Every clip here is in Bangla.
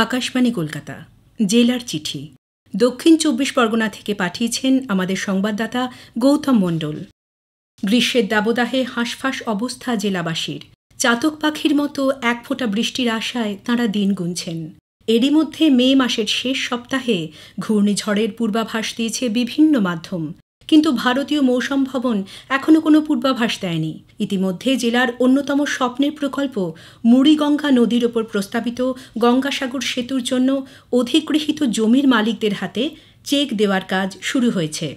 আকাশবাণী কলকাতা জেলার চিঠি দক্ষিণ ২৪ পরগনা থেকে পাঠিয়েছেন আমাদের সংবাদদাতা গৌতম মণ্ডল। গ্রীষ্মের দাবদাহে হাঁসফাঁস অবস্থা জেলাবাসীর। চাতক পাখির মতো এক ফোঁটা বৃষ্টির আশায় তাঁরা দিন গুনছেন। এরই মধ্যে মে মাসের শেষ সপ্তাহে ঘূর্ণিঝড়ের পূর্বাভাস দিয়েছে বিভিন্ন মাধ্যম, কিন্তু ভারতীয় মৌসুম ভবন এখনও কোনো পূর্বাভাস দেয়নি। ইতিমধ্যে জেলার অন্যতম স্বপ্নের প্রকল্প মুড়িগঙ্গা নদীর ওপর প্রস্তাবিত গঙ্গাসাগর সেতুর জন্য অধিগৃহীত জমির মালিকদের হাতে চেক দেওয়ার কাজ শুরু হয়েছে।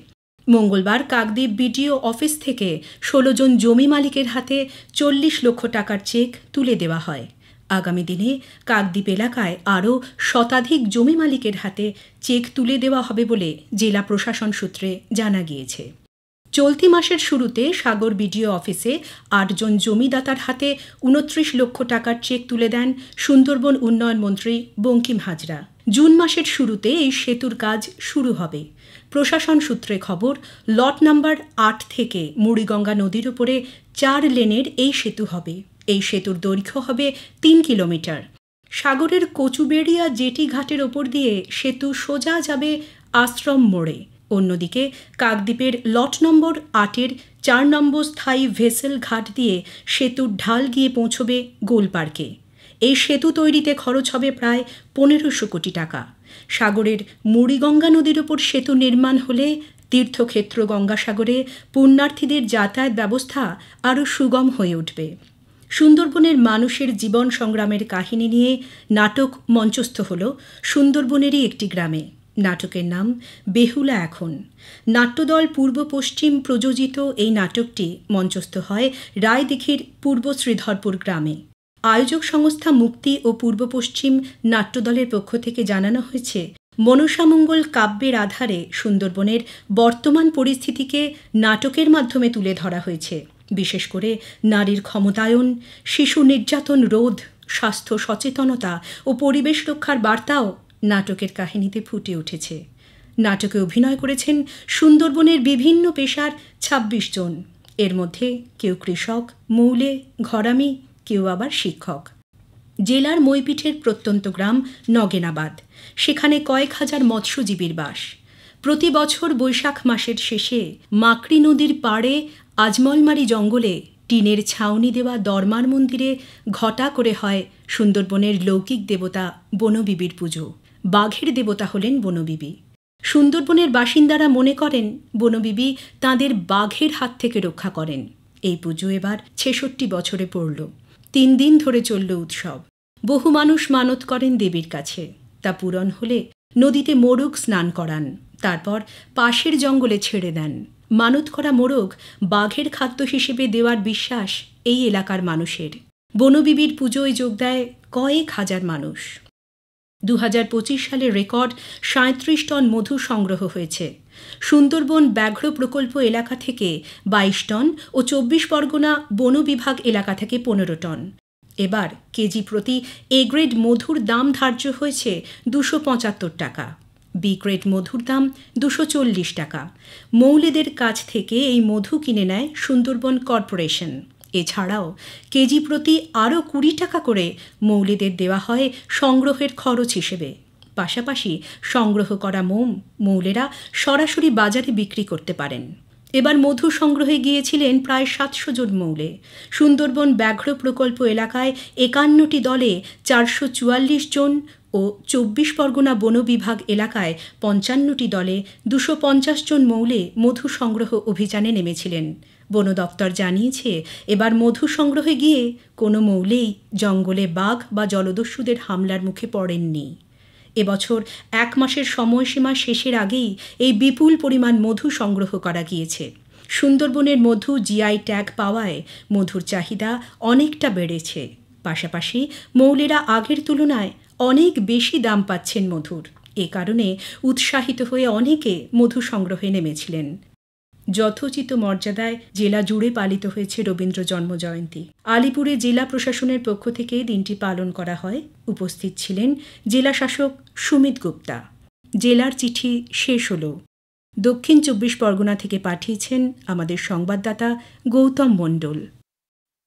মঙ্গলবার কাকদ্বীপ বিডিও অফিস থেকে ১৬ জন জমি মালিকের হাতে ৪০ লক্ষ টাকার চেক তুলে দেওয়া হয়। আগামী দিনে কাকদ্বীপ এলাকায় আরও শতাধিক জমি মালিকের হাতে চেক তুলে দেওয়া হবে বলে জেলা প্রশাসন সূত্রে জানা গিয়েছে। চলতি মাসের শুরুতে সাগর বিডিও অফিসে ৮ জন জমিদাতার হাতে ২৯ লক্ষ টাকার চেক তুলে দেন সুন্দরবন উন্নয়ন মন্ত্রী বঙ্কিম হাজরা। জুন মাসের শুরুতে এই সেতুর কাজ শুরু হবে। প্রশাসন সূত্রে খবর, লট নাম্বার ৮ থেকে মুড়িগঙ্গা নদীর উপরে ৪ লেনের এই সেতু হবে। এই সেতুর দৈর্ঘ্য হবে ৩ কিলোমিটার। সাগরের কচুবেড়িয়া জেটি ঘাটের ওপর দিয়ে সেতু সোজা যাবে আশ্রম মোড়ে। অন্যদিকে কাকদ্বীপের লট নম্বর ৮-এর ৪ নম্বর স্থায়ী ভেসেল ঘাট দিয়ে সেতুর ঢাল গিয়ে পৌঁছবে গোলপার্কে। এই সেতু তৈরিতে খরচ হবে প্রায় ১৫০০ কোটি টাকা। সাগরের মুড়িগঙ্গা নদীর ওপর সেতু নির্মাণ হলে তীর্থক্ষেত্র গঙ্গাসাগরে পুণ্যার্থীদের যাতায়াত ব্যবস্থা আরও সুগম হয়ে উঠবে। সুন্দরবনের মানুষের জীবন সংগ্রামের কাহিনী নিয়ে নাটক মঞ্চস্থ হল সুন্দরবনেরই একটি গ্রামে। নাটকের নাম বেহুলা এখন। নাট্যদল পূর্ব পশ্চিম প্রযোজিত এই নাটকটি মঞ্চস্থ হয় রায়দিঘির পূর্ব শ্রীধরপুর গ্রামে। আয়োজক সংস্থা মুক্তি ও পূর্ব পশ্চিম নাট্যদলের পক্ষ থেকে জানানো হয়েছে, মনসামঙ্গল কাব্যের আধারে সুন্দরবনের বর্তমান পরিস্থিতিকে নাটকের মাধ্যমে তুলে ধরা হয়েছে। বিশেষ করে নারীর ক্ষমতায়ন, শিশু নির্যাতন রোধ, স্বাস্থ্য সচেতনতা ও পরিবেশ রক্ষার বার্তাও নাটকের কাহিনীতে ফুটে উঠেছে। নাটকে অভিনয় করেছেন সুন্দরবনের বিভিন্ন পেশার ২৬ জন। এর মধ্যে কেউ কৃষক, মৌলে, ঘরামি, কেউ আবার শিক্ষক। জেলার মইপিঠের প্রত্যন্ত গ্রাম নগেনাবাদ। সেখানে কয়েক হাজার মৎস্যজীবীর বাস। প্রতি বছর বৈশাখ মাসের শেষে মাকড়ি নদীর পাড়ে আজমলমারি জঙ্গলে টিনের ছাউনি দেওয়া দরমার মন্দিরে ঘটা করে হয় সুন্দরবনের লৌকিক দেবতা বনবিবির পুজো। বাঘের দেবতা হলেন বনবিবি। সুন্দরবনের বাসিন্দারা মনে করেন বনবিবি তাঁদের বাঘের হাত থেকে রক্ষা করেন। এই পুজো এবার ৬৬ বছরে পড়ল। ৩ দিন ধরে চলল উৎসব। বহু মানুষ মানত করেন দেবীর কাছে। তা পূরণ হলে নদীতে মোরগ স্নান করান, তারপর পাশের জঙ্গলে ছেড়ে দেন। মানত করা মোরগ বাঘের খাদ্য হিসেবে দেওয়ার বিশ্বাস এই এলাকার মানুষের। বনবিবির পুজোয় যোগ দেয় কয়েক হাজার মানুষ। ২০২৫ সালের রেকর্ড ৩৭ টন মধু সংগ্রহ হয়েছে। সুন্দরবন ব্যাঘ্র প্রকল্প এলাকা থেকে ২২ টন ও ২৪ পরগনা বন বিভাগ এলাকা থেকে ১৫ টন। এবার কেজি প্রতি এ গ্রেড মধুর দাম ধার্য হয়েছে ২৭৫ টাকা। বি গ্রেড মধুর দাম ২৪০ টাকা। মৌলেদের কাছ থেকে এই মধু কিনে নেয় সুন্দরবন কর্পোরেশন। এছাড়াও কেজি প্রতি আরও ২০ টাকা করে মৌলেদের দেওয়া হয় সংগ্রহের খরচ হিসেবে। পাশাপাশি সংগ্রহ করা মোম মৌলেরা সরাসরি বাজারে বিক্রি করতে পারেন। এবার মধু সংগ্রহে গিয়েছিলেন প্রায় ৭০০ জন মৌলে। সুন্দরবন ব্যাঘ্র প্রকল্প এলাকায় ৫১টি দলে ৪৪৪ জন ও ২৪ পরগনা বন বিভাগ এলাকায় ৫৫টি দলে ২৫০ জন মৌলে মধু সংগ্রহ অভিযানে নেমেছিলেন। বন দপ্তর জানিয়েছে, এবার মধু সংগ্রহে গিয়ে কোনো মৌলেই জঙ্গলে বাঘ বা জলদস্যুদের হামলার মুখে পড়েননি। এবছর ১ মাসের সময়সীমা শেষের আগেই এই বিপুল পরিমাণ মধু সংগ্রহ করা গিয়েছে। সুন্দরবনের মধু জিআই ট্যাগ পাওয়ায় মধুর চাহিদা অনেকটা বেড়েছে। পাশাপাশি মৌলেরা আগের তুলনায় অনেক বেশি দাম পাচ্ছেন মধুর। এ কারণে উৎসাহিত হয়ে অনেকে মধু সংগ্রহে নেমেছিলেন। যথোচিত মর্যাদায় জেলা জুড়ে পালিত হয়েছে রবীন্দ্র জন্মজয়ন্তী। আলিপুরে জেলা প্রশাসনের পক্ষ থেকে দিনটি পালন করা হয়। উপস্থিত ছিলেন জেলা শাসক সুমিত গুপ্তা। জেলার চিঠি শেষ হল। দক্ষিণ ২৪ পরগনা থেকে পাঠিয়েছেন আমাদের সংবাদদাতা গৌতম মণ্ডল।